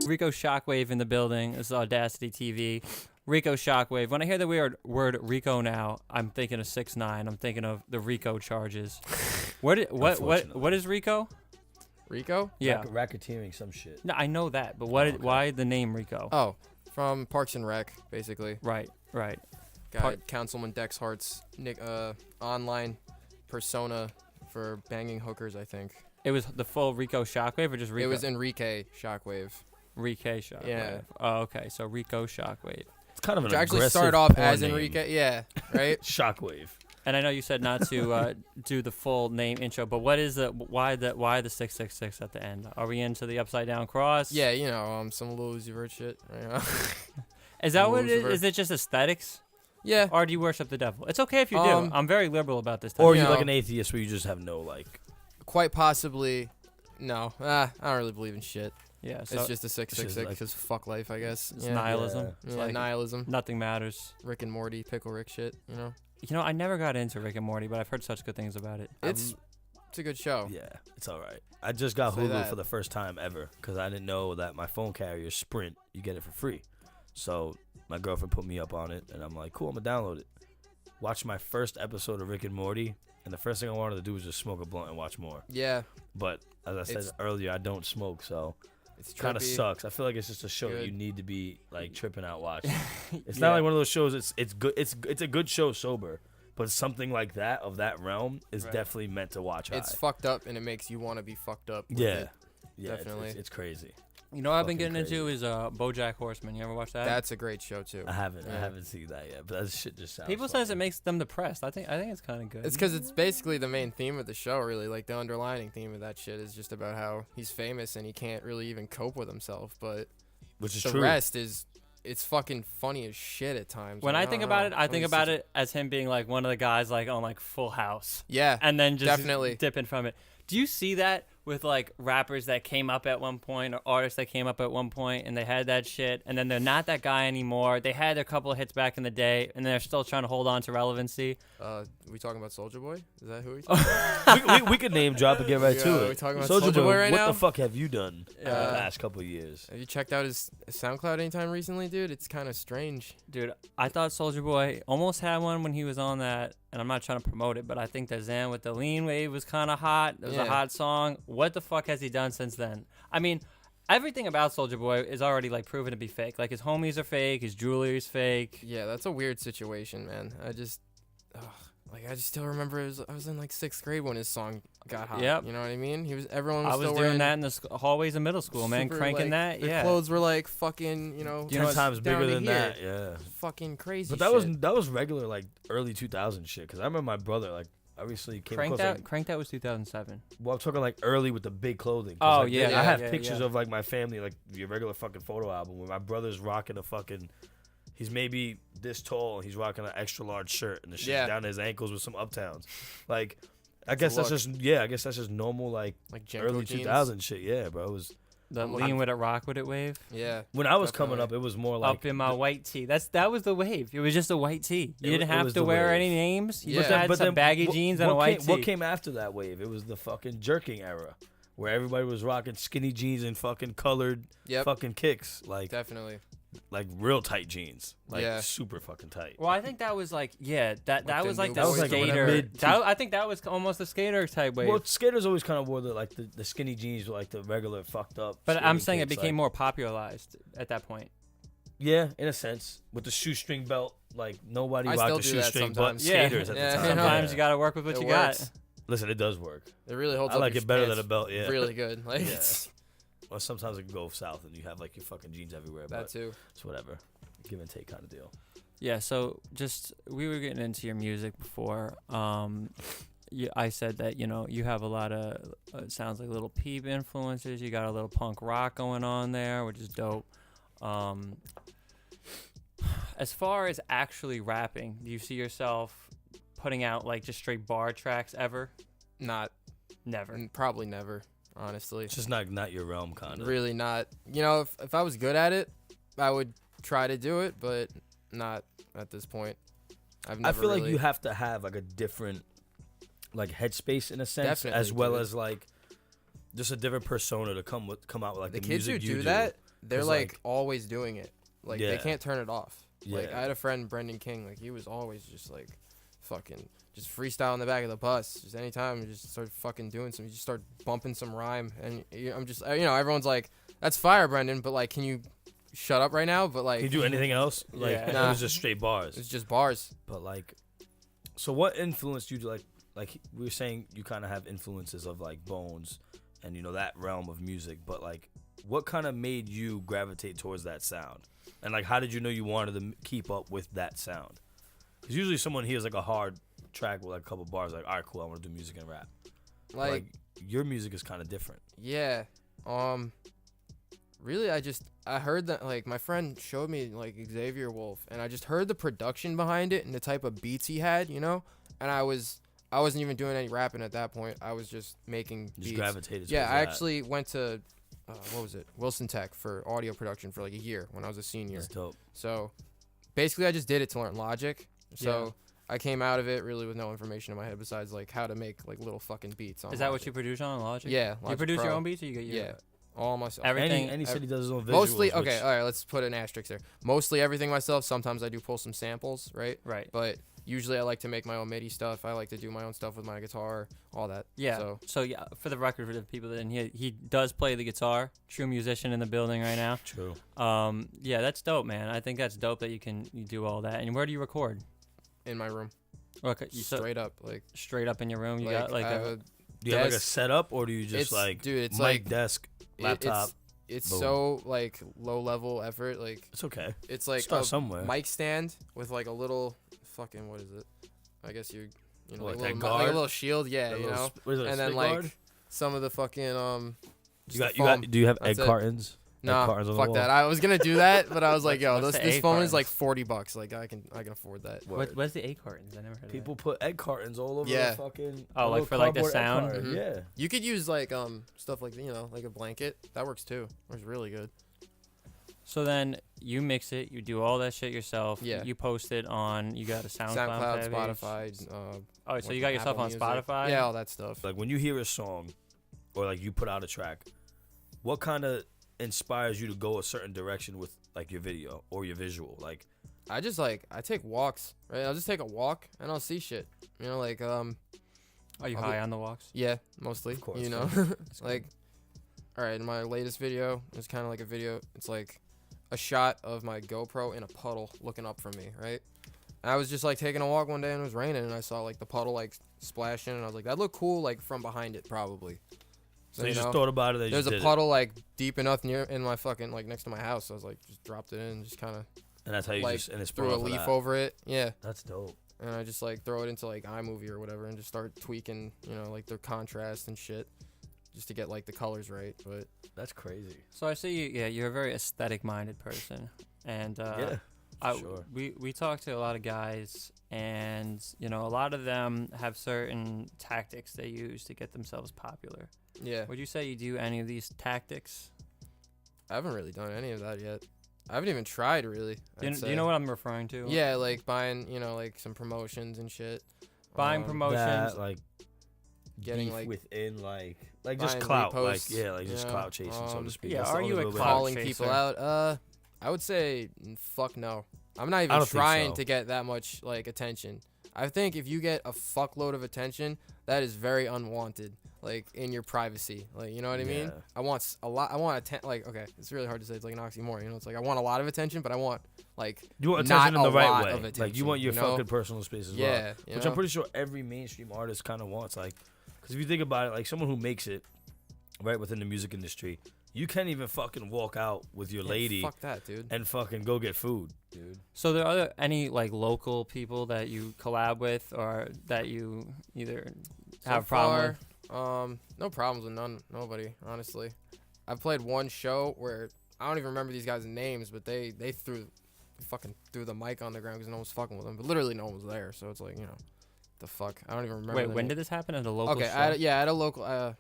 Rico Shockwave in the building. This is Audacity TV. Rico Shockwave. When I hear the word Rico now, I'm thinking of 6ix9ine. I'm thinking of the Rico charges. What is Rico? Rico? Yeah. Racketeering, some shit. No, I know that, but why the name Rico? Oh, from Parks and Rec, basically. Right. Councilman Dex Hart's online persona for banging hookers, I think. It was the full Rico Shockwave or just Rico? It was Enrique Shockwave. Rico Shockwave. Yeah. Oh, okay. So Rico Shockwave. It's kind of an actually aggressive started off porn as name. Enrique. Yeah, right? Shockwave. And I know you said not to do the full name intro, but why the 666 at the end? Are we into the upside down cross? Yeah, some little Uzi Vert shit. Right. Is that what it is? Is it just aesthetics? Yeah. Or do you worship the devil? It's okay if you do. I'm very liberal about this. Or you're like an atheist where you just have no like. Quite possibly, no. I don't really believe in shit. Yeah, so it's just a 666 because fuck life, I guess. It's nihilism. It's like nihilism. Nothing matters. Rick and Morty, Pickle Rick shit, I never got into Rick and Morty, but I've heard such good things about it. It's a good show. Yeah, it's all right. I just got Hulu for the first time ever because I didn't know that my phone carrier, Sprint, you get it for free. So my girlfriend put me up on it, and I'm like, cool, I'm going to download it. Watched my first episode of Rick and Morty, and the first thing I wanted to do was just smoke a blunt and watch more. Yeah. But as I said earlier, I don't smoke, so it kind of sucks. I feel like it's just a show that you need to be like tripping out watching. It's Yeah. not like one of those shows. It's good. It's a good show sober, but something like that of that realm is definitely meant to watch. It's fucked up, and it makes you want to be fucked up. With yeah, it. Definitely. It's crazy. What I've been getting into is BoJack Horseman. You ever watch that? That's a great show too. I haven't seen that yet, but that shit just sounds. People says it makes them depressed. I think it's kind of good. It's because it's basically the main theme of the show. Really, like the underlining theme of that shit is just about how he's famous and he can't really even cope with himself. But which is the true. rest is it's fucking funny as shit at times. When I think about it, I think about it as him being like one of the guys like on like Full House. Yeah, and then just definitely dipping from it. Do you see that with like rappers that came up at one point or artists that came up at one point and they had that shit and then they're not that guy anymore? They had a couple of hits back in the day and they're still trying to hold on to relevancy. We talking about Soulja Boy? Is that who we talking about? we could name drop and get right to it. We talking about Soulja Boy right now? What the fuck have you done the last couple of years? Have you checked out his SoundCloud anytime recently, dude? It's kind of strange. Dude, I thought Soulja Boy almost had one when he was on that, and I'm not trying to promote it, but I think that Zan with the Lean Wave was kind of hot. It was a hot song. What the fuck has he done since then? I mean, everything about Soulja Boy is already like proven to be fake. Like his homies are fake, his jewelry's fake. Yeah, that's a weird situation, man. I just still remember I was in like 6th grade when his song got hot. Yep. You know what I mean? Everyone was I was still doing wearing that in the hallways of middle school, man, cranking that. The clothes were like fucking, 10 times bigger than that. Yeah. Fucking crazy. But that was regular like early 2000 shit. Because I remember my brother like obviously came across. Cranked Out was 2007. Well, I'm talking like early with the big clothing. Oh like, yeah. I have pictures of like my family, like your regular fucking photo album, where my brother's rocking a fucking. He's maybe this tall and he's rocking an extra large shirt and the shit's down to his ankles with some Uptowns. Like, I guess that's just normal like early 2000 shit. Yeah, bro. It was the lean with it, rock with it wave. Yeah. When I was coming up, it was more like up in my white tee. That was the wave. It was just a white tee. You didn't have to wear any names. You just had some baggy jeans and a white tee. What came after that wave? It was the fucking jerking era, where everybody was rocking skinny jeans and fucking colored fucking kicks. Like definitely. Like real tight jeans, like super fucking tight. Well, I think that was like that was like the was like skater. I think that was almost a skater type wave. Well, skaters always kind of wore the skinny jeans with like the regular fucked up. But I'm saying it became more popularized at that point. Yeah, in a sense, with the shoestring belt, like nobody rocked the shoestring but skaters at the time. Sometimes you got to work with what you got. Listen, it does work. It really holds. I like it better than a belt. Yeah, really good. Like well, sometimes it can go south and you have like your fucking jeans everywhere. That but too. It's whatever. Give and take kind of deal. Yeah, so we were getting into your music before. I said that, you have a lot of, it sounds like little Peep influences. You got a little punk rock going on there, which is dope. As far as actually rapping, do you see yourself putting out like just straight bar tracks ever? Never. Probably never. Honestly, it's just not your realm, kind of. Really not. If I was good at it, I would try to do it, but not at this point. I feel like you have to have like a different, like headspace in a sense, definitely, as well as like just a different persona to come out with like the the kids music who you do that. they're like always doing it. Like Yeah. they can't turn it off. Like Yeah. I had a friend, Brendan King. Like he was always just like fucking just freestyle in the back of the bus. Just anytime, you just start fucking doing some. You just start bumping some rhyme, and I'm just everyone's like, "That's fire, Brendan," but like, can you shut up right now? But like, Can you do anything else? Like Yeah. it Nah. was just straight bars. It's just bars. But like, so what influenced you to like we were saying you kind of have influences of like Bones and that realm of music, but like what kind of made you gravitate towards that sound? And like how did you know you wanted to keep up with that sound? Because usually someone hears like a hard track with like a couple bars, like, all right, cool, I want to do music and rap. Like your music is kind of different. Yeah. Really, I heard that, like, my friend showed me, like, Xavier Wolf, and I just heard the production behind it and the type of beats he had, and I wasn't even doing any rapping at that point. I was just making beats. Just gravitated. Yeah, towards I that. actually went to, what was it, Wilson Tech for audio production for, like, a year when I was a senior. That's dope. So, basically, I just did it to learn Logic. So, I came out of it really with no information in my head besides, like, how to make, like, little fucking beats on Is that Logic. what you produce on Logic? Yeah, You Logic produce Pro. your own beats, or you get your? Yeah. All myself. Everything. Any city does his own visuals. Mostly, okay, which- all right, let's put an asterisk there. Mostly everything myself. Sometimes I do pull some samples, right? Right. But usually I like to make my own MIDI stuff. I like to do my own stuff with my guitar, all that. Yeah. So yeah, for the record, for the people that didn't hear, he does play the guitar. True musician in the building right now. True. Yeah, that's dope, man. I think that's dope that you do all that. And where do you record? In my room. Okay, Straight up. Like, straight up in your room. You got like I have a. a Do you have like a desk. setup, or do you just It's- like dude, it's mic, like- desk, laptop? It's boom. so, like, low level effort. Like, It's okay. it's like Start a somewhere. mic stand with, like, a little fucking, what is it? I guess Like like, that like a guard? little shield, yeah, That you little know? what is it, a And then, spit like, guard? some of the fucking, You just got, the you got, foam. do you have egg That's it. cartons? Nah, cartons on the fuck wall. that. I was gonna do that, but I was like, yo, What's this the egg phone cartons? is like $40. Like I can afford that. What's the A cartons? I never heard People of put egg cartons all over Yeah. the fucking. Oh, a like little for, like, the cardboard egg sound? carton. Mhm. Yeah. You could use like stuff like like a blanket. That works too. Works really good. that. So then you mix it. You do all that shit yourself. Yeah. You post it on. You got a SoundCloud, page? Spotify. Oh, so you got yourself Apple on Music. Spotify? Yeah, all that stuff. Like when you hear a song, or like you put out a track, what kind of inspires you to go a certain direction with like your video or your visual? Like, I just I take walks. Right, I'll just take a walk and I'll see shit. Like Are you I'll high be- on the walks? yeah, mostly. Of course, Like, all right, my latest video is kind of like a video. It's like a shot of my GoPro in a puddle looking up from me, right? And I was just like taking a walk one day and it was raining and I saw like the puddle like splashing and I was like, that looked cool like from behind it probably. so you just thought about it. there's just a did puddle like deep enough near in my fucking like next to my house. So I was like, just dropped it in and just kind of it. And that's how you like just and it's threw a leaf over it. Yeah. That's dope. And I just like throw it into like iMovie or whatever and just start tweaking, like the contrast and shit just to get like the colors right. But That's crazy. So I see you're a very aesthetic minded person. And Yeah. Sure. we talk to a lot of guys, and a lot of them have certain tactics they use to get themselves popular. yeah, Would you say you do any of these tactics? I haven't really done any of that yet. I haven't even tried really. Do I'd you know what I'm referring to? Yeah, like buying, like some promotions and shit. Buying promotions. That, like Getting, beef like- within like just buying clout, reposts, like just clout chasing, so to speak. yeah, That's are the you only a real way- clout calling chaser? people out. I would say fuck no. I'm not I even don't think trying so. to get that much like attention. I think if you get a fuckload of attention, that is very unwanted. Like in your privacy, like you know what I mean. Yeah. I want a lot. I want like okay, it's really hard to say. It's like an oxymoron. It's like I want a lot of attention, but I want like You want not attention in the a right lot way. of Like you attention, want your you know? fucking personal space as well. yeah, Which I'm pretty sure every mainstream artist kind of wants. Like, because if you think about it, like someone who makes it right within the music industry, you can't even fucking walk out with your lady Fuck that, dude. and fucking go get food, dude. So there are any like local people that you collab with, or that you either have a problem with? No problems with nobody, honestly. I've played one show where I don't even remember these guys' names, but they fucking threw the mic on the ground because no one was fucking with them. But literally no one was there, so it's like, the fuck. I don't even remember. Wait, when did this happen at a local Okay, show? I had a local. I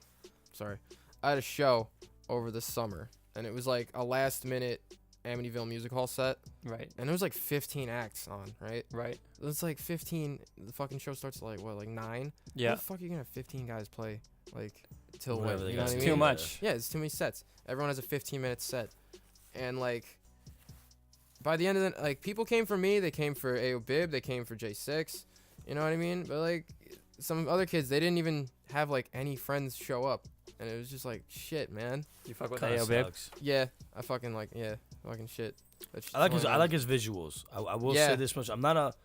had a show over the summer, and it was like a last minute Amityville Music Hall set, Right, and there was like 15 acts on, right? right. It's like 15. The fucking show starts at like what, like 9? Yeah. How the fuck are you gonna have 15 guys play like till Whatever when? they You know got what I to mean? Too much. Yeah, it's too many sets. Everyone has a 15-minute set. and like by the end of the like people came for me, they came for AO Bib, they came for J6, you know what I mean? But like some other kids, they didn't even have like any friends show up, and it was just like shit, man. You fuck with Kinda AO Bib? sucks. Yeah, I fucking like fucking shit. I like his visuals. I will say this much: I'm not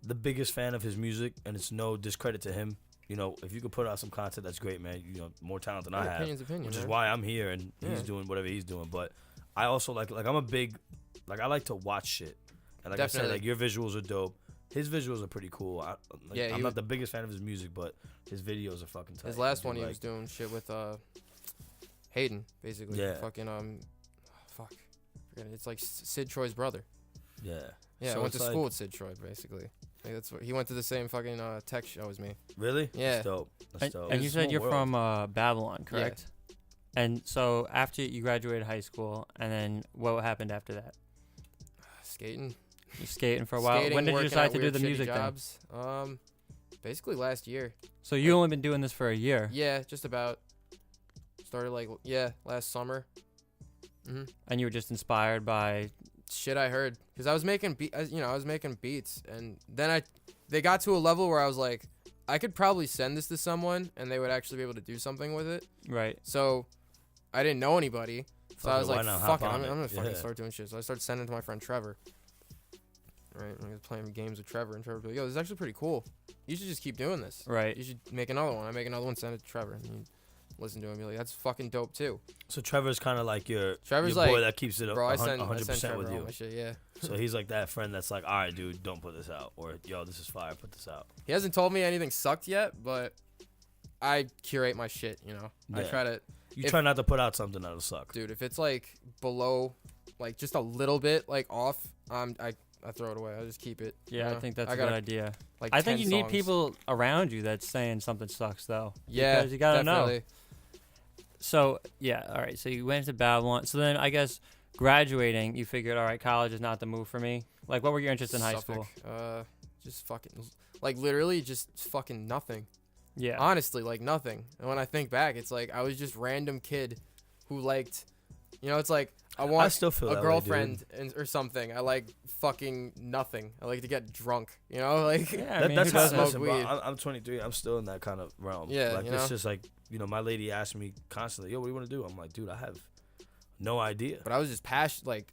the biggest fan of his music, and it's no discredit to him. You know, if you could put out some content, that's great, man. You know, more talent than I have, which is why I'm here, and he's doing whatever he's doing. But I also like I'm a big, like I like to watch shit, and like Definitely. I said, like your visuals are dope. His visuals are pretty cool. I'm not the biggest fan of his music, but his videos are fucking tight. His last one, he was doing shit with Hayden, basically. Yeah. Fucking fuck, forget it. It's like Sid Troy's brother. Yeah. Yeah, So I went to it's school with Sid Troy, basically. Like that's what he went to the same fucking tech show as me. Really? Yeah. That's dope. That's dope. And you It's a said small you're world. from Babylon, correct? And so after you graduated high school, and then what happened after that? Skating. You skating for a while. Skating, When did you working decide at to do weird the shitty music thing? jobs. Basically last year. So you only been doing this for a year, Yeah, just about. Started like last summer. and you were just inspired by. Shit I heard, because I was making I was making beats, and then they got to a level where I was like, I could probably send this to someone and they would actually be able to do something with it. Right. So I didn't know anybody, so I was why like, not fuck hop it, on I'm it? gonna fucking Yeah. start doing shit. So I started sending it to my friend Trevor. Right, I was playing games with Trevor, and Trevor was like, yo, this is actually pretty cool. You should just keep doing this. Right. You should make another one. I make another one, send it to Trevor, and he'd listen to it and be like, that's fucking dope too. So Trevor's kind of like your Trevor's boy like, that keeps it bro, I send 100% Trevor with all you. my shit, yeah. So he's like that friend that's like, all right, dude, don't put this out, or yo, this is fire, put this out. He hasn't told me anything sucked yet, but I curate my shit, you know. Yeah. I try to, Try not to put out something that'll suck. dude. If it's like below, like just a little bit like off, I throw it away. I just keep it. Yeah, you I know? think that's I a got good idea. Like I think 10 you need songs. people around you that's saying something sucks, though. Yeah, Because you gotta definitely. know. So yeah, all right. So you went to Babylon. So then I guess graduating, you figured, all right, college is not the move for me. Like, what were your interests in high school? Just fucking, like literally just fucking nothing. Yeah. Honestly, like nothing. And when I think back, it's like I was just random kid who liked, you know, it's like I want still feel a that way, girlfriend or something. I like fucking nothing. I like to get drunk, you know, like Yeah, I mean, that's who how doesn't? listen, bro, weed. I'm 23. I'm still in that kind of realm. Yeah, like you it's know? just like, you know, my lady asks me constantly, yo, what do you want to do? I'm like, dude, I have no idea. But I was just passionate. Like,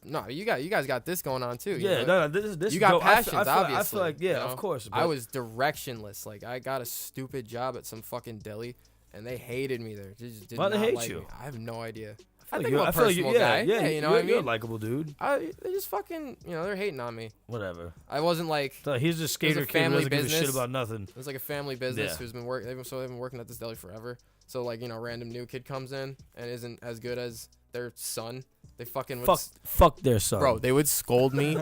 no, you guys got this going on too. You Yeah, know? no, this You is got dope. passions, I feel obviously. like, yeah, you know? of course. I but- was directionless. Like, I got a stupid job at some fucking deli, and they hated me there. They just did Why they not hate like you? me. I have no idea. I I think feel I'm a like personal guy. Yeah, you know what I you're a mean? likable dude. They just fucking, you know, they're hating on me. Whatever. I wasn't like, So he's just skater a kid who family doesn't give a shit business. about nothing. it was like a family business Yeah. who's been working. They've been working at this deli forever. So like, you know, random new kid comes in and isn't as good as their son. They fucking would Fuck their son. bro. They would scold me.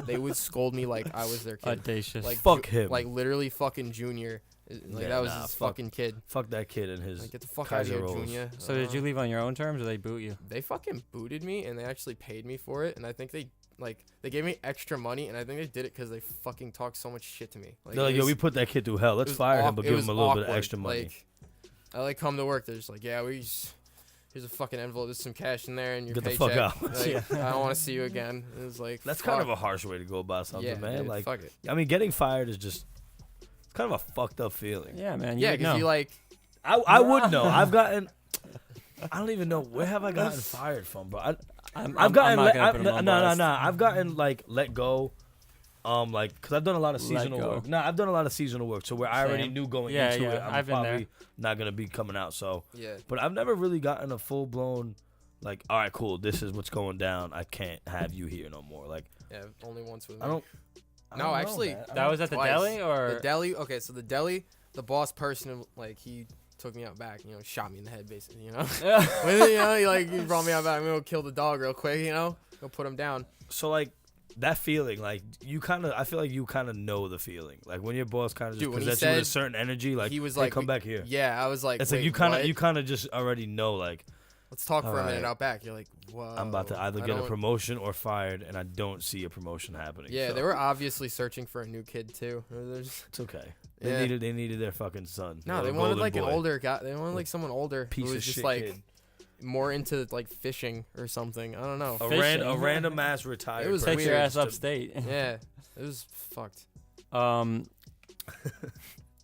They would scold me like I was their kid. Audacious. Like Fuck him. Like literally fucking Junior. Like Yeah, that was nah, his fuck. fucking kid. Fuck that kid and his. Like get the fuck Kaiser out of here, rolls. Junior. So did you leave on your own terms, or they boot you? They fucking booted me, and they actually paid me for it. And I think they gave me extra money, and I think they did it because they fucking talked so much shit to me. They're like, it yo, was- we put that kid through hell. it Let's was fire him, awk- but it give was him a little bit of awkward. extra money. Like, I come to work, they're just like, yeah, here's a fucking envelope, there's some cash in there, and your Get the paycheck. fuck out. Like, I don't want to see you again. It was like, That's fuck. kind of a harsh way to go about something, yeah, man. dude, Like, fuck it. I mean, getting fired is just it's kind of a fucked up feeling. Yeah, man. Yeah, would because know. you like, I would know. I don't even know where have I gotten fired from, bro. I've gotten I've gotten like let go. Like, cause I've done a lot of seasonal go. work. I've done a lot of seasonal work, so where I already Same. knew going Yeah, into yeah, it, I'm I've been there. probably not gonna be coming out. So, yeah. but I've never really gotten a full blown, like, all right, cool, this is what's going down. I can't have you here no more. Like, Yeah, only once with me. I don't. No, know, actually, man. That was at the Twice. deli, or The deli, okay, so the deli, the boss person, like, he took me out back, you know, shot me in the head, basically, you know? You know, he brought me out back, I'm gonna go kill the dog real quick, you know? Go put him down. So like that feeling, like I feel like you kind of know the feeling, like when your boss kind of just Dude, when he presents you with a said- certain energy, like he was hey, like, come back here. Yeah, I was like, It's wait, like you what? kind of just already know, like Let's talk for a minute Alright. out back. You're like, whoa. I'm about to either I get a don't- promotion or fired, and I don't see a promotion happening. Yeah, so they were obviously searching for a new kid, too. There's- It's okay. Yeah. They needed their fucking son. No, they Their wanted golden like an boy. older guy. They wanted like someone older piece who of was just shit like, kid. more into like fishing or something. I don't know. A random ass retired. It was Take weird. your ass upstate. Yeah, it was fucked.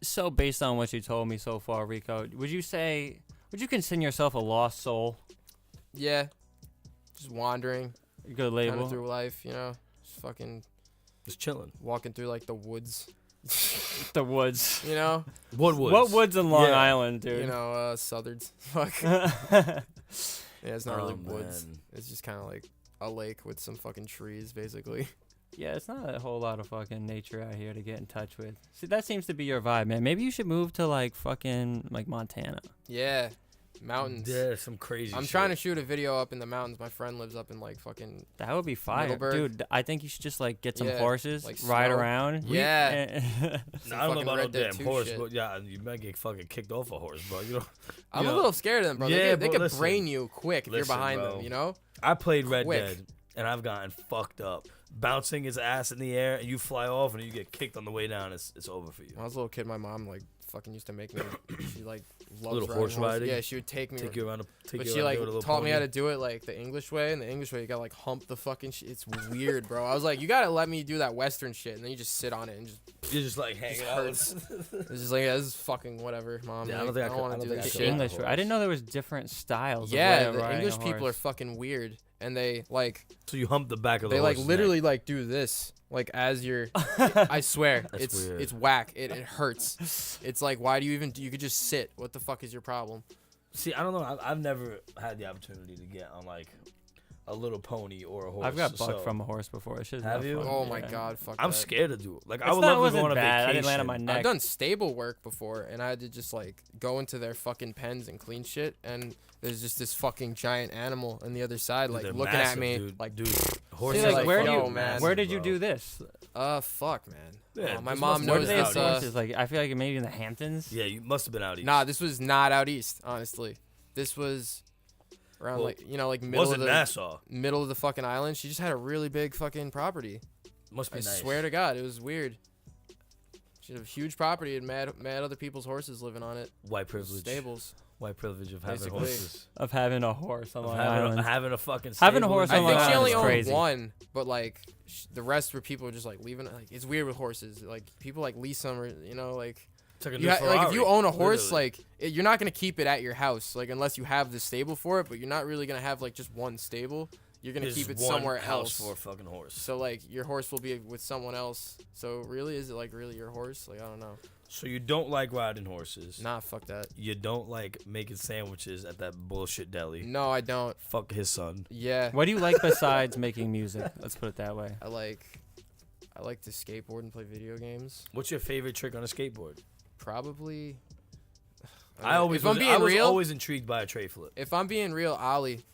So based on what you told me so far, Rico, would you consider yourself a lost soul? Yeah, just wandering. Good label. Kind of through life, you know, Just chilling. walking through like the woods. The woods. You know, What woods? What woods in Long Island, dude? you know, Southards. Fuck. Yeah, it's not really woods. Man. It's just kind of like a lake with some fucking trees, basically. Yeah, it's not a whole lot of fucking nature out here to get in touch with. See, that seems to be your vibe, man. Maybe you should move to like fucking like Montana. Yeah, mountains. Yeah, some crazy I'm shit. trying to shoot a video up in the mountains. My friend lives up in like fucking. That would be fire, Middleburg. dude. I think you should just like get some Yeah, horses, like ride snow. around. Yeah. I don't know about no Red Dead damn 2 horse, shit. but yeah, you might get fucking kicked off a horse, bro. You know. I'm you a know, little scared of them, bro. Yeah, They but could listen. brain you quick if you're Listen, behind bro. them, you know? I played Red Quick. Dead, and I've gotten fucked up. Bouncing his ass in the air, and you fly off, and you get kicked on the way down. It's over for you. When I was a little kid, my mom like fucking used to make me. She like loves Little riding horse riding? Yeah, she would take me. Take you around. But she like taught me how to do it like the English way, and the English way you gotta like hump the fucking shit. It's weird, bro. I was like, you gotta let me do that Western shit, and then you just sit on it and just. You're just like hanging Just out. hurts. It's just like, yeah, this is fucking whatever, mom. Yeah, I Like, don't think I could- want I to don't do think I that could shit. ride. English. I didn't know there was different styles. Yeah, of way the of English riding a people are horse. fucking weird, and they like So you hump the back of the they like horse's literally neck. like do this like as you're. I swear, That's weird. it's whack. It hurts. It's like, why do you even? You could just sit. What the fuck is your problem? See, I don't know. I've never had the opportunity to get on like a little pony or a horse. I've got bucked so from a horse before. It's just Have not you? fun. Oh my Yeah. god, fuck. I'm that. scared to do it. Like I It's would not- love to wasn't go on a bad. I vacation. didn't land on my neck. I've done stable work before, and I had to just like go into their fucking pens and clean shit, and there's just this fucking giant animal on the other side, Dude, like they're looking massive, at me, dude. like, dude, See, horses like, like, where yo, do you, man. where did you bro. do this? fuck, man. Yeah, My this mom must- Where What do knows they is have this. out horses? Like, I feel like maybe in the Hamptons. Yeah, you must have been out east. Nah, this was not out east, honestly. This was around Well, like like middle wasn't of the Nassau? middle of the fucking island. She just had a really big fucking property. Must be I nice. swear to God, it was weird. She had a huge property and mad other people's horses living on it. White privilege. Stables. White privilege of having Basically. horses. Of having a horse on Of Long having, Island. having a fucking Having a stable horse is on I Long think she Island only is owned crazy. one, but like the rest were people just like leaving it. Like it's weird with horses. Like people like lease them, or like It's like a you new like if Ferrari, you own a horse, literally. like you're not gonna keep it at your house, like unless you have the stable for it. But you're not really gonna have like just one stable. You're gonna There's keep it one somewhere house else. for a fucking horse. So like your horse will be with someone else. So really, is it like really your horse? Like I don't know. So you don't like riding horses. Nah, fuck that. You don't like making sandwiches at that bullshit deli. No, I don't. Fuck his son. Yeah, What do you like besides making music? Let's put it that way. I like to skateboard and play video games. What's your favorite trick on a skateboard? Probably. I always if I'm was, being I was real, always intrigued by a tray flip. if I'm being real, Ollie.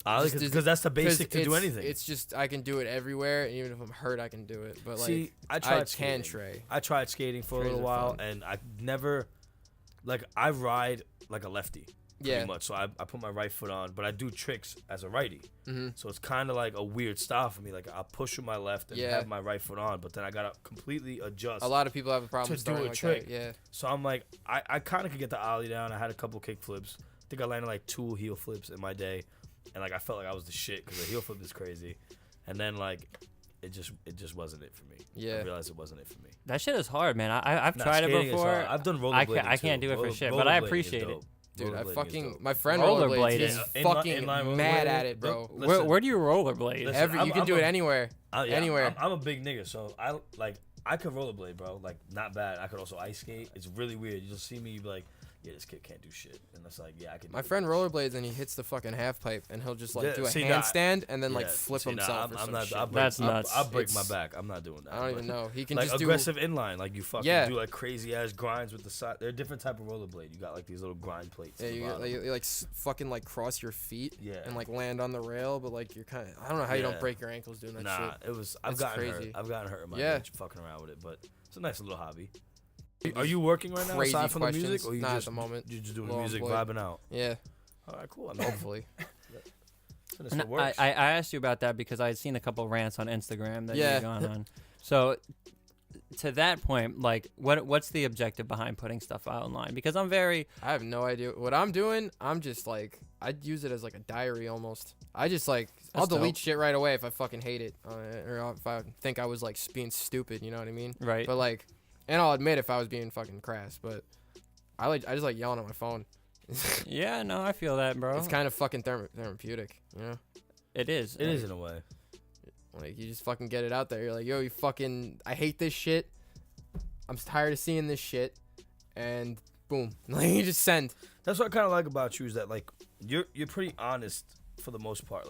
Just- Because that's the 'cause basic to do it's- anything. It's just I can do it everywhere, and even if I'm hurt, I can do it. But like, See, I I tried can skating. tray. I tried skating for a Trays little are while, fun. and I never, like, I ride like a lefty. Pretty Yeah. much. So I put my right foot on, but I do tricks as a righty. Mm-hmm. So it's kind of like a weird style for me. Like I'll push with my left and Yeah. have my right foot on, but then I gotta completely adjust. A lot of people have a problem To with do starting a like trick. that. Yeah. So I'm like, I kind of could get the ollie down. I had a couple kick flips. I think I landed like 2 heel flips in my day, and like I felt like I was the shit because the heel flip is crazy. And then like, it just wasn't it for me. Yeah. I realized it wasn't it for me. That shit is hard, man. I've Nah, tried it skating is before. hard. I've done rollerblading I can't too. do it for Roller- shit, but I rollerblading is appreciate it. dope. Dude, I Rollerblading is fucking dope. my friend Rollerblading. rollerblades. He's Inline- fucking inline mad rollerblading. at it, bro. Listen. Where do you rollerblade? Listen, You can do it anywhere. Yeah, Anywhere. I'm a big nigga, so I could rollerblade, bro. Like not bad. I could also ice skate. It's really weird. You'll see me, you be like, yeah, this kid can't do shit, and it's like, yeah, I can. My do friend it. rollerblades and he hits the fucking half pipe and he'll just like Yeah, do a see, nah, handstand and then like Yeah, flip see, nah, himself or I'm some not. shit. I'll break, That's nuts. I'll break my It's- back. I'm not doing that. I don't but- even know. He can like just aggressive inline, like you fucking Yeah. do like crazy ass grinds with the side. They're a different type of rollerblade. You got like these little grind plates. Yeah, at the you bottom. like fucking like cross your feet Yeah. and like land on the rail, but like you're kind of I don't know how you Yeah. don't break your ankles doing that Nah, shit. it was. I've It's gotten crazy. hurt. I've gotten hurt in my Yeah. age fucking around with it, but it's a nice little hobby. Are you working right now Crazy aside from the music, questions. or you Not at just the moment. you're just doing the Low music, employed. vibing out? Yeah, All right, cool. I mean, hopefully. so this And works. I asked you about that because I had seen a couple rants on Instagram that Yeah. you've gone on. So to that point, like, what's the objective behind putting stuff out online? Because I have no idea what I'm doing. I'm just like, I'd use it as like a diary almost. I just like, I'll delete shit right away if I fucking hate it, or if I think I was like being stupid. You know what I mean? Right. But like, and I'll admit if I was being fucking crass, but I just like yelling on my phone. Yeah, no, I feel that, bro. It's kind of fucking therapeutic, you know? It is. It is in a way. Like, you just fucking get it out there. You're like, yo, I hate this shit. I'm tired of seeing this shit. And boom. Like, you just send. That's what I kind of like about you is that, like, you're pretty honest for the most part.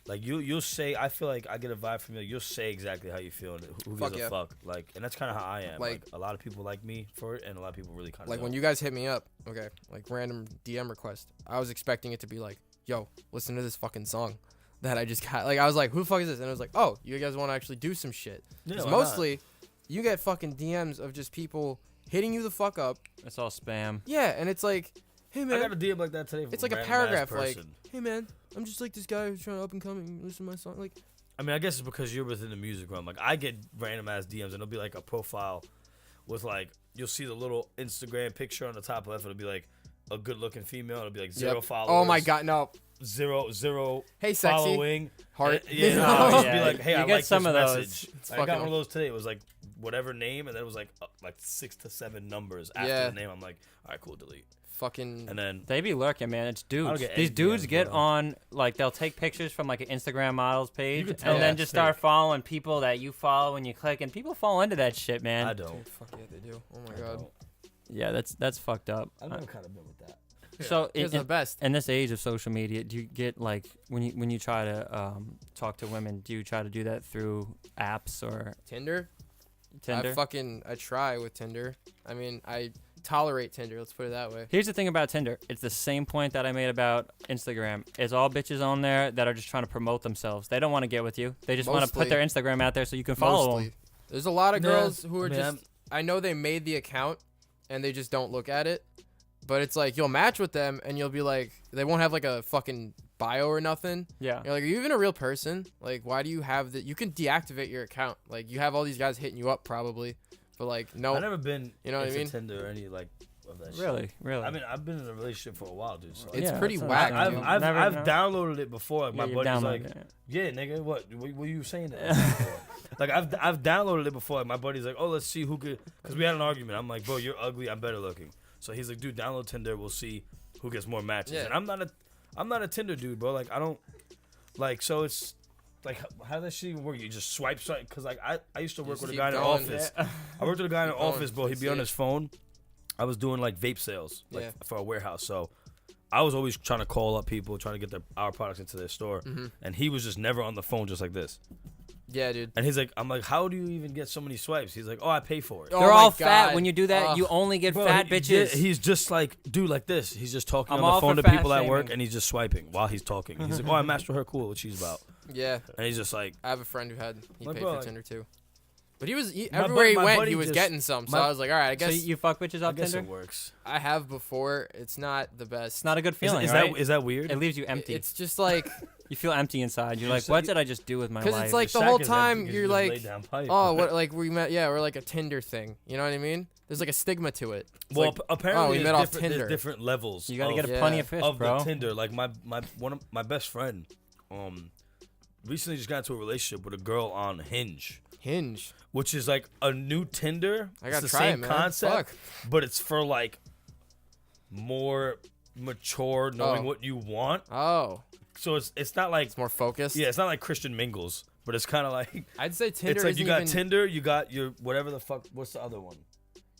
Like you'll say, I feel like I get a vibe from you. You'll say exactly how you feel and who gives a fuck. Like, and that's kind of how I am. Like, a lot of people like me for it, and a lot of people really kind of like when you guys hit me up, okay, like random DM request. I was expecting it to be like, yo, listen to this fucking song that I just got. Like, I was like, who the fuck is this? And I was like, oh, you guys want to actually do some shit. Because mostly, you get fucking DMs of just people hitting you the fuck up. It's all spam. Yeah, and it's like, hey man. I got a DM like that today. It's like a paragraph, like, hey man, I'm just like this guy who's trying to up and coming, listen to my song. Like, I mean, I guess it's because you're within the music realm. Like, I get random ass DMs, and it'll be like a profile with like, you'll see the little Instagram picture on the top left. It'll be like a good looking female. It'll be like 0 followers. Oh my god, no. Zero. Hey, sexy. Following. Heart. Yeah, no, just be like, hey, you I get like some this of those. message. I got one of those today. It was like whatever name, and then it was like 6 to 7 numbers after the name. I'm like, all right, cool, delete. Fucking. And then they be lurking, man. It's dudes. get These dudes DMs, get bro. on, like, they'll take pictures from like an Instagram models page can and tell then that's just start fake. following people that you follow when you click, and people fall into that shit, man. I don't. Fuck yeah, they do. Oh my god. Yeah, that's fucked up. I've never kind of been with that. So It's the best. in this age of social media, do you get like when you try to talk to women, do you try to do that through apps or Tinder? Tinder? I try with Tinder. I mean, I tolerate Tinder. Let's put it that way. Here's the thing about Tinder. It's the same point that I made about Instagram. It's all bitches on there that are just trying to promote themselves. They don't want to get with you. They just want to put their Instagram out there so you can follow them. There's a lot of girls who are man. I know they made the account and they just don't look at it. But it's like you'll match with them and you'll be like, they won't have like a fucking bio or nothing. Yeah. You're like, are you even a real person? Like, why do you have that? You can deactivate your account. Like, you have all these guys hitting you up probably. But like, no. I've never been You know what I mean? Tinder or any like of that Really? shit. Really? I mean, I've been in a relationship for a while, dude. So It's Yeah, pretty that's whack, what I'm dude. saying. I've downloaded it before. Like, my you've buddy's like, downloaded it. yeah, nigga, what were you saying that for? Like, I've downloaded it before. Like, my buddy's like, oh, let's see who could, because we had an argument. I'm like, bro, you're ugly. I'm better looking. So he's like, dude, download Tinder. We'll see who gets more matches. Yeah. And I'm not a Tinder dude, bro. Like, I don't like. So it's like, how does that shit even work? You just swipe. Because like I used to work with a guy in the office. I worked with a guy in the office, bro. He'd be on his phone. I was doing like vape sales, like for a warehouse. So I was always trying to call up people, trying to get our products into their store. Mm-hmm. And he was just never on the phone, just like this. Yeah, dude. And he's like, I'm like, how do you even get so many swipes? He's like, oh, I pay for it. They're all fat. When you do that, you only get Bro, fat bitches. He's just like, dude, like this. He's just talking I'm on all the phone for to people fat at work, shaming. and he's just swiping while he's talking. He's like, oh, I matched with her. Cool. What she's about. Yeah. And he's just like, I have a friend who Like, paid bro, for like- Tinder too. But he was My everywhere he my went, buddy he was just- getting some. So my- I was like, all right, I So guess you fuck bitches I off guess Tinder? it works. I have before. It's not the best. It's not a good feeling, Is right? that weird? It leaves you empty. It's just like, You feel empty inside. You're You like, say- what did I just do with my life? because it's like Your the whole sack is empty time 'cause you're you just like, laid down pipe. oh, what? Like we met, yeah, or like a Tinder thing. You know what I mean? There's like a stigma to it. It's Well, like, apparently oh, we there's met off different, Tinder. there's different levels. you gotta of, get plenty of fish, of bro. the Tinder. Like one of my best friend, recently just got into a relationship with a girl on Hinge. which is like a new Tinder. I gotta it's the try same it, man. concept, Fuck. but it's for like more mature, knowing Oh. what you want. Oh, So it's not like it's more focused. it's not like Christian Mingles, but it's kind of like I'd say Tinder. it's like you got isn't even, Tinder, you got your whatever the fuck. What's the other one?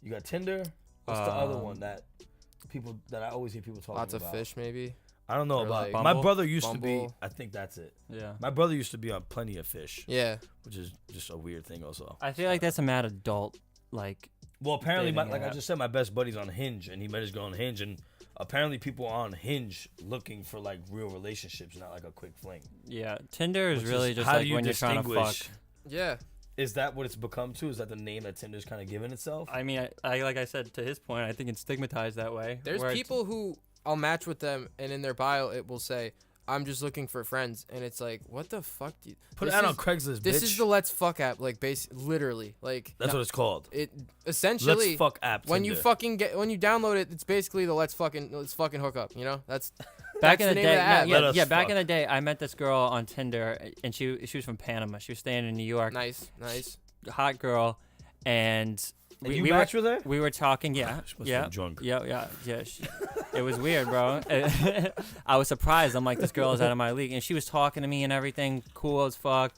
You got Tinder. What's the other one that I always hear people talking Lots about? of fish, maybe. I don't know Or about. like My Bumble? brother used to be. Bumble. I think that's it. Yeah. My brother used to be on Plenty of Fish, Yeah. which is just a weird thing also. I feel like that's a mad adult, like, Well, apparently, dating like I app. just said, my best buddy's on Hinge, and he met his girl on Hinge, and apparently people are on Hinge looking for like real relationships, not like a quick fling. yeah. Tinder is Which really is, just how like do you when you're trying to fuck. distinguish? Yeah. Is that what it's become to? Is that the name that Tinder's kind of given itself? I mean, I like I said to his point, I think it's stigmatized that way. There's where it's- people who I'll match with them, and in their bio it will say, I'm just looking for friends, and it's like, what the fuck do you Put it out on Craigslist, bitch. This is the Let's Fuck app, like literally, like That's what it's called. It essentially Let's Fuck app. when Tinder. you fucking when you download it, it's basically the let's fucking hook up. You know, that's back that's in the name of day. app. Yeah, back in the day, I met this girl on Tinder, and she was from Panama. She was staying in New York. Nice. Hot girl, and Did you match with her? We were talking. Yeah, She must have been drunk. Yeah. It was weird, bro. I was surprised. I'm like, this girl is out of my league, and she was talking to me and everything, cool as fuck.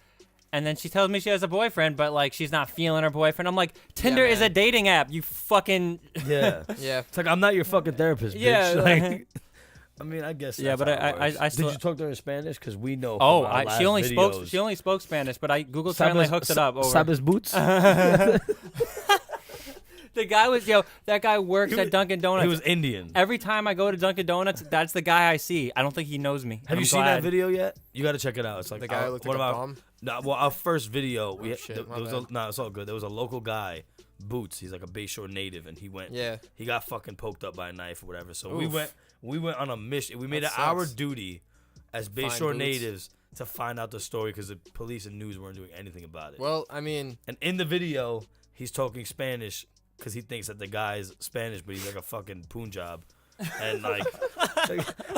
And then she tells me she has a boyfriend, but like she's not feeling her boyfriend. I'm like, Tinder is a dating app. You fucking Yeah. Yeah. It's like I'm not your fucking therapist, bitch. Yeah. Like, I mean, I guess. Yeah, that's but how it works. I still. Did you talk to her in Spanish? Because we know. Oh, from our last she only videos. spoke Spanish, but Google Translate hooks it up. Over. Sabes boots. The guy that guy works at Dunkin' Donuts. He was Indian. Every time I go to Dunkin' Donuts, that's the guy I see. I don't think he knows me. Have you seen that video yet? You got to check it out. It's like The guy looked like a bum. No, well, our first video, Shit, my there was bad. no, it's all good. There was a local guy, Boots. He's like a Bayshore native, and he went. Yeah. He got fucking poked up by a knife or whatever. So Oof. we went on a mission. We made That it our sucks. duty as Find Bayshore Boots. natives to find out the story because the police and news weren't doing anything about it. Well, I mean, And in the video, he's talking Spanish because he thinks that the guy's Spanish, but he's like a fucking Punjab. And like,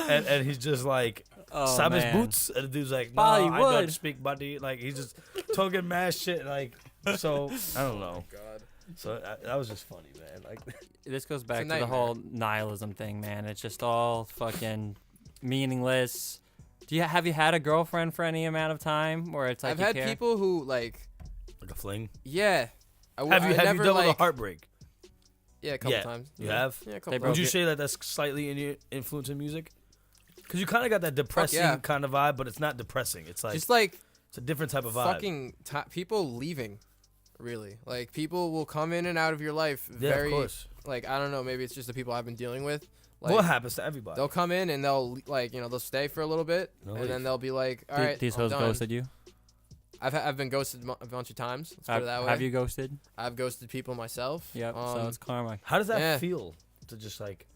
and he's just like, Sabes man. boots? And the dude's like, no, I Bollywood. don't speak buddy. Like, he's just talking mad shit. Like, so, I don't know. God. So that was just funny, man. Like, This goes back to the nightmare. whole nihilism thing, man. It's just all fucking meaningless. Have you had a girlfriend for any amount of time where it's like I've you had care? people who like, a fling. yeah. Have you never, dealt with like, a heartbreak? Yeah, a couple Yeah. times. You yeah. have? Yeah, a They couple broke Would times. you it. say that that's slightly in your influence in music? Because you kind of got that depressing yeah. kind of vibe, but it's not depressing. It's like Just like it's a different type of vibe. fucking people leaving, really. Like people will come in and out of your life. Yeah, Very, of course. like I don't know. Maybe it's just the people I've been dealing with. Like, What happens to everybody? They'll come in and they'll like they'll stay for a little bit They'll and leave. then they'll be like, all right, These I'm hoes done. ghosted you? I've been ghosted a bunch of times. Let's put it that way. Have you ghosted? I've ghosted people myself. Yep. So it's karma. How does that Yeah. feel to just like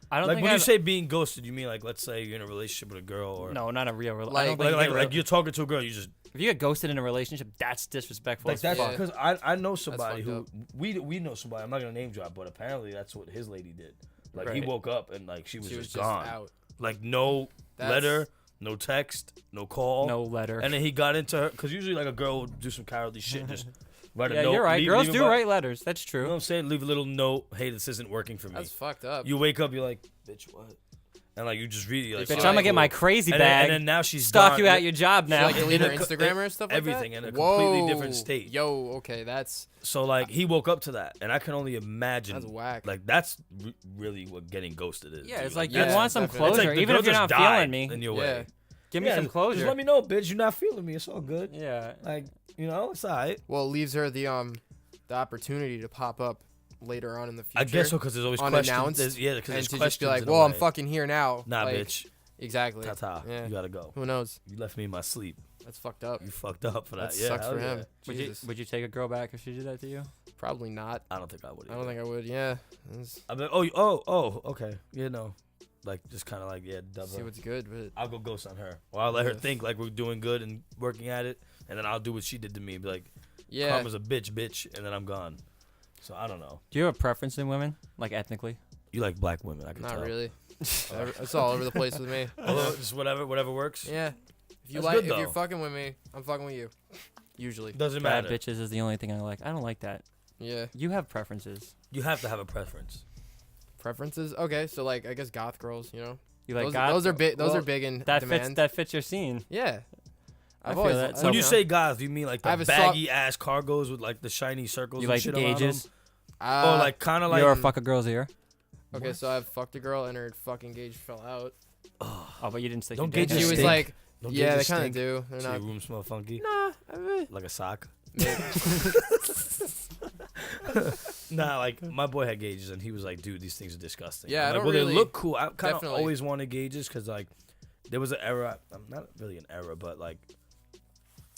I don't like think when you I've- say being ghosted, you mean like let's say you're in a relationship with a girl or No, not a real relationship. Like- I don't think you like, get like you're talking to a girl, you just if you get ghosted in a relationship, that's disrespectful. like as that's fuck. Yeah. because I know somebody fucked who up. we know somebody. I'm not gonna name drop, but apparently that's what his lady did. Like he Right. woke up and like she was She was just just gone. out. Like no That's- letter, no text, no call. No letter. And then he got into her because usually like a girl will do some cowardly shit, and just write a Yeah, note. you're right. leave- Girls leave do a- write letters. That's You know what true. I'm saying? Leave a little note. Hey, this isn't working for me. That's fucked up. You wake up, you're like, bitch, what? And like you just read it. You're like, Bitch, Bitch, I'm gonna get my cool. crazy And bag. then now she's stalk gone. you at your job She, now. like delete her in a co- Instagram or stuff like everything that? in a completely Whoa. different state. Yo, okay, that's So like he woke up to that, and I can only imagine. That's whack. Like that's really what getting ghosted is. Yeah, dude. it's like Yeah, you want some definitely. It's closure, like the even girl if you're just not died feeling me. in your Yeah. way. Give me Yeah, some closure. Just let me know, bitch. You're not feeling me. It's all good. Yeah. Like it's alright. well, it leaves her the opportunity to pop up later on in the future. I guess so because there's always unannounced, questions. Yeah, because and there's to questions. just be like, in a well, I'm way. fucking here now. Nah, like, bitch. Exactly. Ta-ta. Yeah. You gotta go. Who knows? You left me in my sleep. That's fucked up. You fucked up for that. That Yeah, sucks hell for yeah. him. Would you Jesus. would you take a girl back if she did that to you? Probably not. I don't think I would. I don't think I would. Yeah. Let's I'd be like, oh, okay. Yeah, no. Like, just kind of like, yeah, dub see her. what's good, but I'll go ghost on her. Or I'll let her Yes. think like we're doing good and working at it. And then I'll do what she did to me. Be like, yeah. karma's a bitch. And then I'm gone. So I don't know. Do you have a preference in women, like ethnically? You like black women, I can Not tell. really. It's all over the place with me. Although, just whatever works. Yeah. If you That's like, good, if you're though. fucking with me, I'm fucking with you. Usually. Doesn't Bad matter. bitches is the only thing I like. I don't like that. Yeah. You have preferences. You have to have a preference. Preferences. Okay, so like I guess goth girls. You know. You like those, God? those are big. Those well, are big in That demand. fits your scene. Yeah. I I've feel always. that. When you know. say guys, do you mean like I have the a soft- baggy ass cargos with like the shiny circles You and like shit around gauges? them? Or like kind of like You're a fuck a girl's ear. Okay, so I've fucked a girl and her fucking gauge fell out. Oh, but you didn't stick Don't your dick gauges in She it. was stink? like, Don't yeah, they gauges kind of stink? do. They're So not. your room smell funky? Nah, I mean, Like a sock? maybe. Nah, like my boy had gauges and he was like, dude, these things are disgusting. Yeah, I'm I like, don't well, really- they look cool. I kind of Definitely. always wanted gauges because like there was an era. I'm not really an era, but like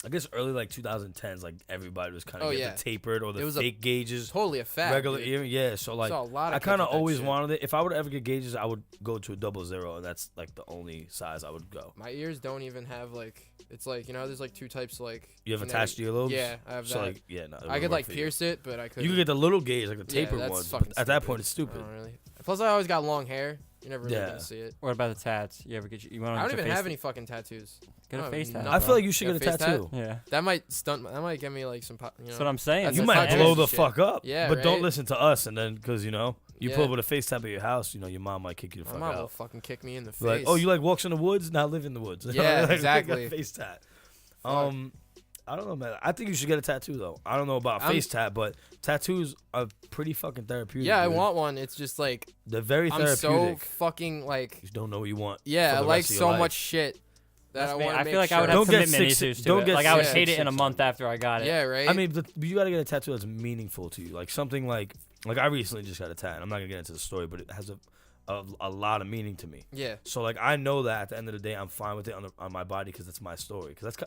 I guess early like 2010s, like everybody was kind of yeah. the tapered or the It was fake gauges. Totally a fad. Regular dude. earring, yeah. So like, Saw a lot of I kids kind of with that always shit. wanted it. If I would ever get gauges, I would go to a 00, and that's like the only size I would go. My ears don't even have like. It's like there's like 2 types like. You have attached earlobes. Yeah, I have So that. like, yeah, no. it I wouldn't could work like for pierce it, but I could. You could get the little gauge, like the tapered that's ones. fucking But at that stupid. point, it's stupid. I don't really. Plus, I always got long hair. You're never really Yeah. gonna see it. What about the tats? You ever get you want I don't to even have any fucking tattoos. Get I a don't face have tat. nothing. I feel like you should Get get a a face tattoo. Yeah. That might stunt. That might get me like some. That's what I'm saying. That's You a might fucking blow the shit. fuck up. Yeah, but don't right? listen to us, and then because you pull Yeah. up with a face tap at your house, your mom might kick you the My fuck mom will out. fucking kick me in the face. Like, oh, you like walks in the woods? Now live in the woods. Yeah, Like, exactly. Face tat. Fuck. I don't know, man. I think you should get a tattoo though. I don't know about a face tat, but tattoos are pretty fucking therapeutic. Yeah, I dude. want one. It's just like They're very I'm so therapeutic. fucking like. You just don't know what you want. Yeah, for I the like rest of your so life. much shit that I want to I make feel like sure. I would have Don't get commitment sick- issues to don't it. get Like I would sick- hate it in a sick month after I got it. Yeah, right. I mean, you gotta get a tattoo that's meaningful to you, like something like I recently just got a tat. I'm not gonna get into the story, but it has a lot of meaning to me. yeah, So like I know that at the end of the day, I'm fine with it on my body because that's my story. Because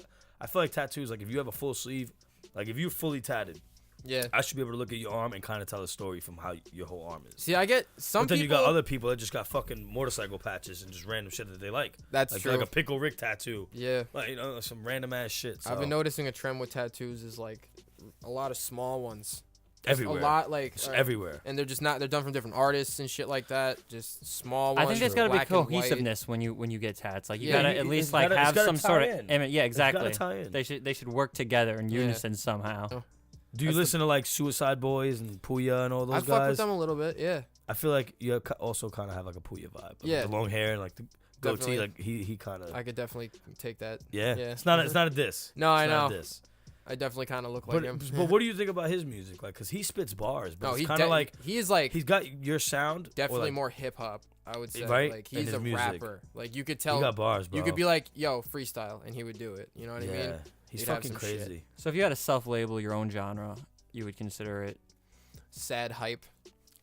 I feel like tattoos, like if you have a full sleeve, like if you're fully tatted, yeah. I should be able to look at your arm and kind of tell a story from how your whole arm is. See, I get some But then people. you got other people that just got fucking motorcycle patches and just random shit that they like. That's like, true. Like a Pickle Rick tattoo. Yeah, Like, some random ass shit. So. I've been noticing a trend with tattoos is like a lot of small ones. Just everywhere. A lot like It's everywhere. and they're just not. They're done from different artists and shit like that. Just small ones. I think there's got to be black and white. cohesiveness when you get tats. Like you Yeah, gotta at least it's like gotta- it's have gotta some tie sort in. of image. Yeah, exactly. It's gotta tie in. They should work together in Yeah. unison somehow. Oh. Do you That's listen to like Suicide Boys and Puya and all those I guys? fuck with them a little bit. Yeah, I feel like you also kind of have like a Puya vibe. Like Yeah. the long hair and like the goatee. Definitely. Like he kind of. I could definitely take that. Yeah. Yeah. It's not a diss. No, I It's not know. a diss. I definitely kind of look like But him. but what do you think about his music? Like, cause he spits bars, but No, it's he kind of like he is like he's got your sound. or, definitely like, more hip hop. I would say. Right? Like And he's his a music. rapper. Like you could He tell. got bars, bro. You could be like, yo, freestyle, and he would do it. You know what I yeah. mean? He's He'd have fucking some shit. crazy. So if you had to self-label your own genre, you would consider it Sad hype.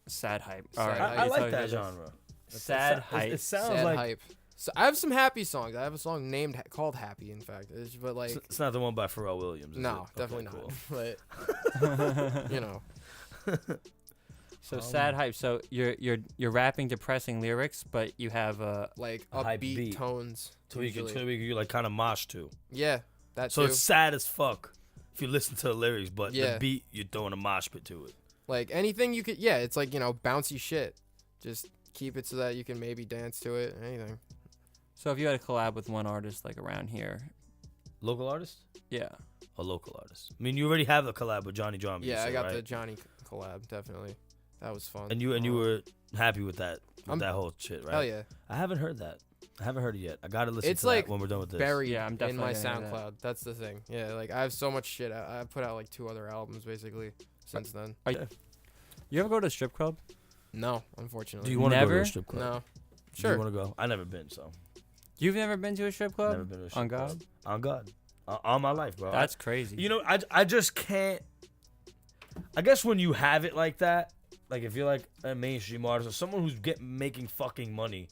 sad hype. Sad All right, hype. I so like that it's genre. Sad hype. It sounds Sad like hype. So I have some happy songs. I have a song called Happy. In fact, but like it's not the one by Pharrell Williams. Is no, it? Okay, definitely cool. not. But you know, So sad hype. So you're rapping depressing lyrics, but you have like A hype upbeat beat. tones. So you can usually. like kind of mosh to. Yeah, that So too. it's sad as fuck if you listen to the lyrics, but Yeah. the beat you're throwing a mosh pit to it. Like anything you could. Yeah, it's like bouncy shit. Just keep it so that you can maybe dance to it. Anything. so if you had to collab with one artist like around here, Local artist yeah. or local artist? I mean, you already have a collab with Johnny Drama. you Yeah, I said, got right? the Johnny collab. Definitely, that was fun. And you were happy with that that whole shit, right? Hell yeah. I haven't heard that. I haven't heard it yet. I gotta listen It's to like that when we're done with this. Buried Yeah, I'm in my definitely gonna hear that. SoundCloud. That's the thing. Yeah, like I have so much shit. I put out like 2 other albums basically since then. You ever go to a strip club? No, unfortunately. Do you want to go to Never? a strip club? No. Do Sure. you want to go? I never been, so You've never been to a strip club? never been to a strip On God? club. On God. All my life, bro. That's crazy. You know, I just can't. I guess when you have it like that, like if you're like a mainstream artist or someone who's making fucking money,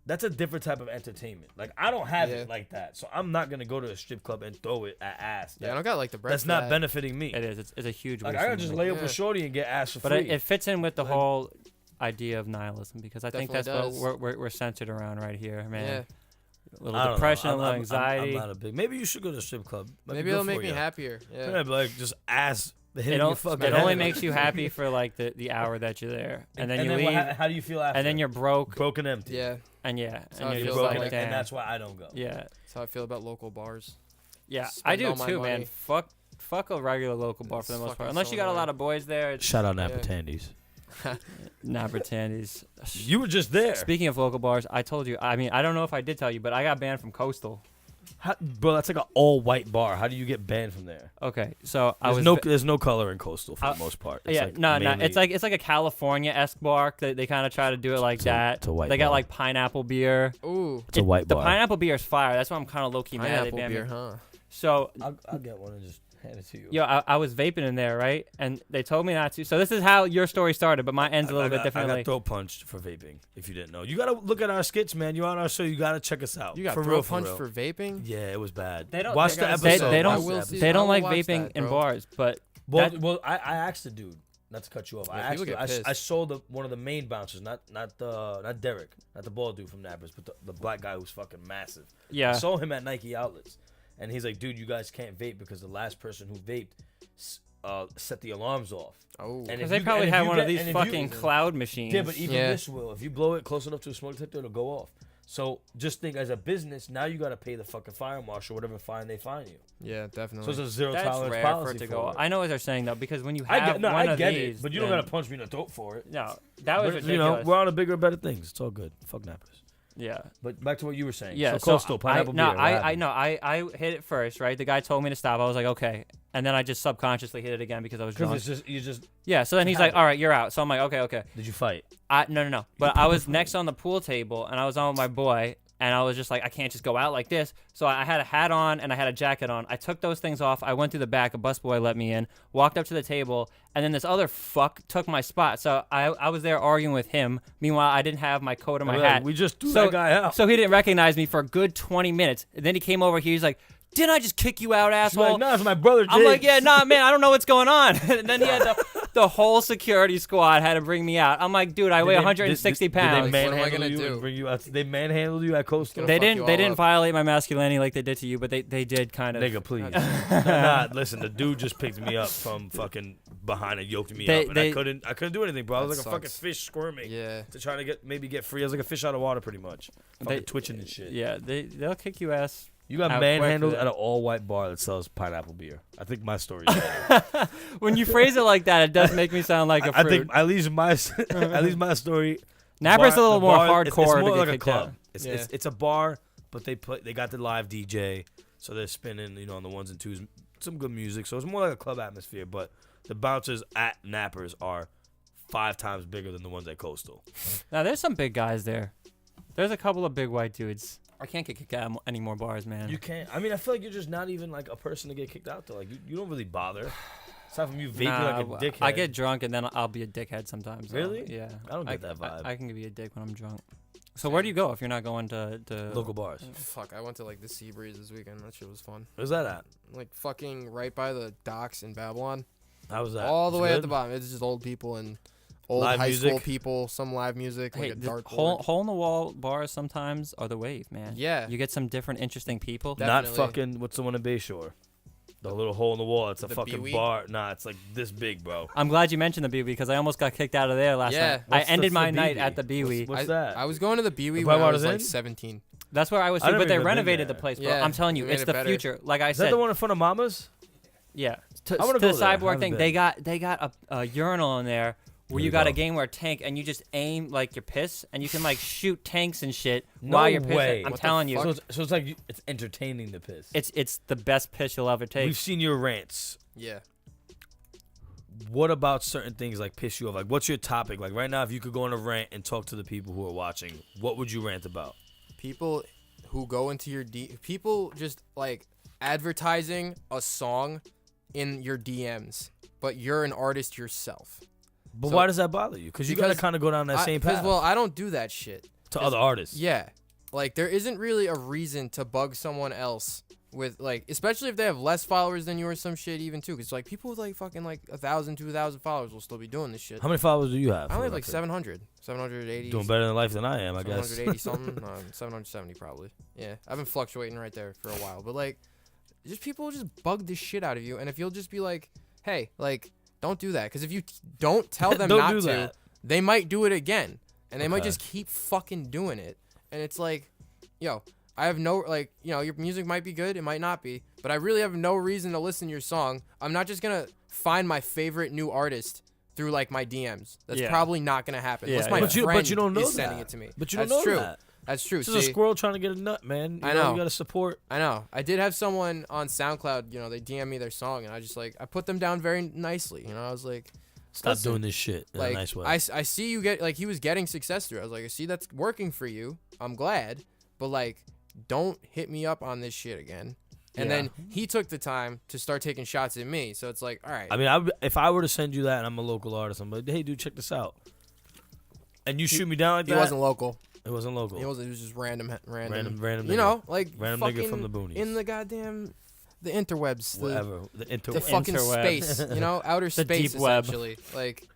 that's a different type of entertainment. Like I don't have Yeah. it like that, so I'm not gonna go to a strip club and throw it at ass. Yeah, I don't got like the bread. That's for not that. benefiting me. it is. It's a huge. Like waste I of gotta just money. lay up Yeah. with shorty and get ass for But free. it fits in with the Like- whole idea of nihilism because I think that's Definitely what we're centered around right here, man. Yeah. A little I don't know. depression, a I'm- little I'm anxiety. not a big. Maybe you should go to a strip club. Might be Maybe good it'll for make me you. happier. Yeah. Yeah, but like just ass. hitting it your don't, fucking it head. only makes you happy for like the hour that you're there, and then you leave, How do you feel after? and then you're broke, broken empty. Yeah. and yeah, how I and you're feel just about like, like- damn. and that's why I don't go. Yeah, That's how I feel about local bars. yeah, I Spend do all my too, man. money. Fuck a regular local bar for the It's most part, fucking unless so you got a lot annoying. of boys there. It's Shout out Yeah. Napatandies. not pretendies. You were just there. Speaking of local bars, I told you. I mean, I don't know if I did tell you, but I got banned from Coastal. Bro, that's like an all-white bar. How do you get banned from there? Okay, so I There's was there's no color in Coastal for the most part. It's yeah, like no, mainly- it's like a California-esque bar. They kind of try to do it like that. it's a white They got bar. like pineapple beer. Ooh. It's a white The bar. pineapple beer is fire. That's why I'm kind of low key mad they Pineapple banned beer, me. huh? So I'll get one and just Hand it to you. Yo, I was vaping in there, right? And they told me not to. So this is how your story started, but mine ends a little bit differently. I got throat punched for vaping, if you didn't know. You got to look at our skits, man. You're on our show. You got to check us out. You got for throat real, punched for vaping? Yeah, it was bad. They don't, watch the episode. They don't like vaping in bars, but... Well, I asked the dude, not to cut you off. Yeah, I sold one of the main bouncers, not Derek, not the bald dude from Nappers, but the black guy who's fucking massive. Yeah. I saw him at Nike outlets, and he's like, dude, you guys can't vape because the last person who vaped set the alarms off. Oh. Because they probably had one of these fucking cloud machines. Yeah, but even this will. If you blow it close enough to a smoke detector, it'll go off. So just think, as a business, now you got to pay the fucking fire marshal whatever fine they fine you. Yeah, definitely. So it's a zero That's tolerance rare policy for it to go. I know what they're saying though, because when you I have one of these, but you don't gotta punch me in the throat for it. No, that was ridiculous. You know, we're on to bigger, better things. It's all good. Fuck Nappers. Yeah. But back to what you were saying. Yeah. So Coastal pineapple beer. I hit it first, right? The guy told me to stop. I was like, okay, and then I just subconsciously hit it again because I was drunk. Yeah. So then he's like, all right, you're out. So I'm like, okay. Did you fight? No. But I was next on the pool table, and I was on with my boy. And I was just like, I can't just go out like this. So I had a hat on and I had a jacket on. I took those things off. I went through the back. A busboy let me in. Walked up to the table. And then this other fuck took my spot. So I was there arguing with him. Meanwhile, I didn't have my coat or my hat. We just threw that guy out. So he didn't recognize me for a good 20 minutes. And then he came over here. He's like, didn't I just kick you out, asshole? Like, no, it's my brother, James. I'm like, yeah, nah, man, I don't know what's going on. And then he had the whole security squad had to bring me out. I'm like, dude, I weigh 160 pounds. What am I gonna do? Bring you out? They manhandled you at Coastal. They didn't violate my masculinity like they did to you, but they did kind of. Nigga, please. Nah, listen, the dude just picked me up from fucking behind and yoked me up, and I couldn't do anything, bro. I was like a fucking fish squirming. Yeah. To try to get free. I was like a fish out of water, pretty much. Fucking twitching and shit. Yeah, they'll kick you ass. You got manhandled at an all-white bar that sells pineapple beer. I think my story's better. When you phrase it like that, it does make me sound like a fruit. I think at least my story. Napper's a little more hardcore. It's more to like get a club. Out. It's a bar, but they got the live DJ, so they're spinning, on the ones and twos, some good music. So it's more like a club atmosphere. But the bouncers at Nappers are 5 times bigger than the ones at Coastal. Now there's some big guys there. There's a couple of big white dudes. I can't get kicked out any more bars, man. You can't. I mean, I feel like you're just not even like a person to get kicked out though. Like you don't really bother. Aside from you vaping like a dickhead. I get drunk and then I'll be a dickhead sometimes. Really? Yeah. I don't get that vibe. I can be a dick when I'm drunk. So where do you go if you're not going to local bars? Fuck, I went to like the Seabreeze this weekend. That shit was fun. Where's that at? Like fucking right by the docks in Babylon. How was that? All the way at the bottom. It's just old people and old live high music? School people, some live music, like a hole in the wall bars sometimes are the wave, man. Yeah. You get some different interesting people. Definitely. Not fucking what's the one in Bayshore? The little hole in the wall. It's a fucking B-Wee? bar. Nah, it's like this big, bro. I'm glad you mentioned the B-Wee because I almost got kicked out of there last night. What's I ended my the night B-Wee? at the B-Wee. What's that? I was going to the B-Wee The when I Whitewater's was like Inn? 17. That's where I was I too, never but they even been renovated there. the place, bro. Yeah, I'm telling you, they it's made the it better. future. Like I Is said, that the one in front of Mama's? yeah. I wanna To go the there. I cyborg haven't thing, been. they got a urinal in there where There you you got a go. game where a tank and you just aim like your piss and you can like shoot tanks and shit No while you're pissing. way. I'm What the telling you, fuck? So it's like it's entertaining the piss. it's the best piss you'll ever take. We've seen your rants. Yeah. What about certain things like piss you off? Like, what's your topic? Like right now, if you could go on a rant and talk to the people who are watching, what would you rant about? People who go into your people just like advertising a song in your DMs, but you're an artist yourself. But So- why does that bother you? Because you gotta kind of go down that same path. Well, I don't do that shit to other artists. Yeah, like there isn't really a reason to bug someone else with like, especially if they have less followers than you or some shit even too. Because like people with like fucking like 1,000, 2,000 followers will still be doing this shit. How many followers do you have? I only have like 780. Doing better in life than I am, I guess. 780 something. 770 probably. Yeah, I've been fluctuating right there for a while. But like, just people just bug the shit out of you. And if you'll just be like, hey, like, don't do that. Because if you don't tell them Don't not do to, that. they might do it again. And they might Okay. just keep fucking doing it. And it's like, yo, I have no, like, your music might be good. It might not be. But I really have no reason to listen to your song. I'm not just going to find my favorite new artist through, like, my DMs. That's probably not going to happen. Yeah, Unless my But friend you don't know is that. sending it to me. But you don't That's know true. that. That's true. This is a squirrel trying to get a nut, man. I know. You gotta support. I know. I did have someone on SoundCloud, they DM me their song, and I just, like, I put them down very nicely. I was like, Stop listen, doing this shit in like, a nice way. I see you get, like, he was getting success through it. I was like, I see that's working for you. I'm glad. But, like, don't hit me up on this shit again. And then he took the time to start taking shots at me. So it's like, all right. I mean, if I were to send you that and I'm a local artist, I'm like, hey, dude, check this out. And you shoot me down like that? He wasn't local. It wasn't local. It was just random. You know, like random nigga from the boonies. In the goddamn, the interwebs. Whatever. The fucking space. You know, outer space, deep web. essentially. Like,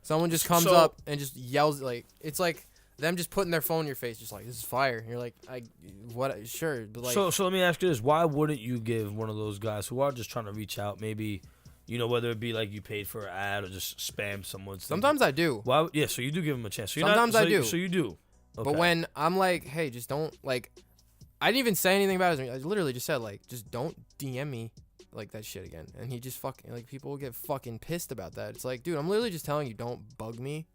someone just comes up and just yells, like, it's like them just putting their phone in your face, just like, this is fire. And you're like, sure. But like, so let me ask you this. Why wouldn't you give one of those guys who are just trying to reach out, maybe, you know, whether it be like you paid for an ad or just spam someone's thing? Sometimes I do. Why? Yeah, so you do give them a chance. So Sometimes I do. So you do. Okay. But when I'm like, hey, just don't, like, I didn't even say anything about it. I literally just said, like, just don't DM me, like, that shit again. And he just fucking, like, people will get fucking pissed about that. It's like, dude, I'm literally just telling you, don't bug me,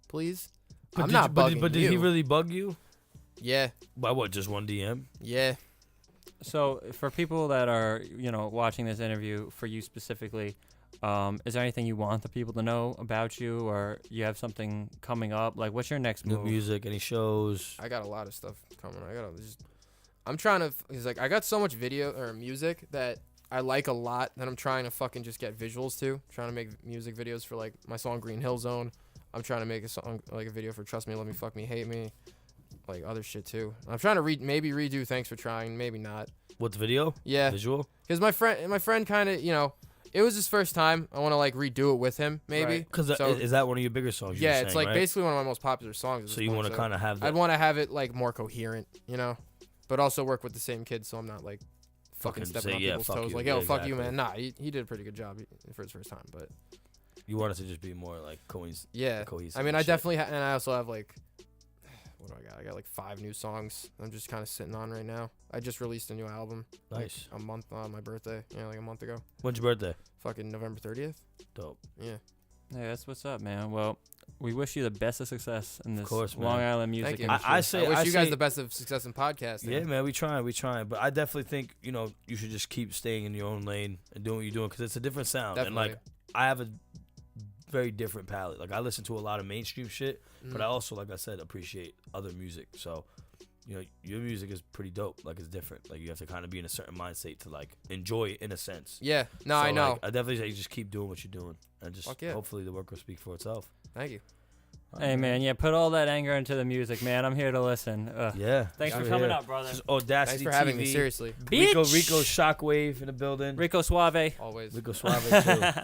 please. I'm not bugging you. But did he really bug you? Yeah. By what, just one DM? Yeah. So for people that are, you know, watching this interview, for you specifically, is there anything you want the people to know about you, or you have something coming up? Like, what's your next move? New music, any shows? I got a lot of stuff coming. I'm trying to, cause like I got so much video or music that I like a lot that I'm trying to fucking just get visuals to. I'm trying to make music videos for like my song Green Hill Zone. I'm trying to make a song, like a video for Trust Me, Let Me, Fuck Me, Hate Me, like other shit too. I'm trying to maybe redo Thanks for Trying, maybe not. What, the video? Yeah. Visual? Cause my friend kind of, you know, it was his first time. I want to like redo it with him, maybe. Because is that one of your bigger songs? Yeah, it's like basically one of my most popular songs. So you want to kind of have that? I'd want to have it like more coherent, you know, but also work with the same kid, so I'm not like fucking stepping on people's toes. Like, yo, fuck you, man. Nah, he did a pretty good job for his first time, but you want it to just be more like cohesive. Yeah, cohesive. I mean, I definitely and I also have like, what do I got? I got like 5 new songs I'm just kind of sitting on right now. I just released a new album. Nice. Like, a month on my birthday. Yeah, like a month ago. When's your birthday? Fucking November 30th. Dope. Yeah. Hey, that's what's up, man. Well, we wish you the best of success in this course, Long Island music industry. I wish you guys the best of success in podcasting. Yeah, man, we trying. But I definitely think, you know, you should just keep staying in your own lane and doing what you're doing, because it's a different sound. Definitely. And like, I have a very different palette. Like, I listen to a lot of mainstream shit, but I also, like I said, appreciate other music. So, you know, your music is pretty dope. Like, it's different. Like, you have to kind of be in a certain mindset to like enjoy it in a sense. Yeah. No, so, I know. Like, I definitely say just keep doing what you're doing, and just hopefully the work will speak for itself. Thank you. Hey, man, yeah, put all that anger into the music, man. I'm here to listen. Yeah. Thanks for coming up, brother. This is Audacity Thanks for having TV. me, seriously. Bitch. Rico Shockwave in the building. Rico Suave. Always. Rico Suave too.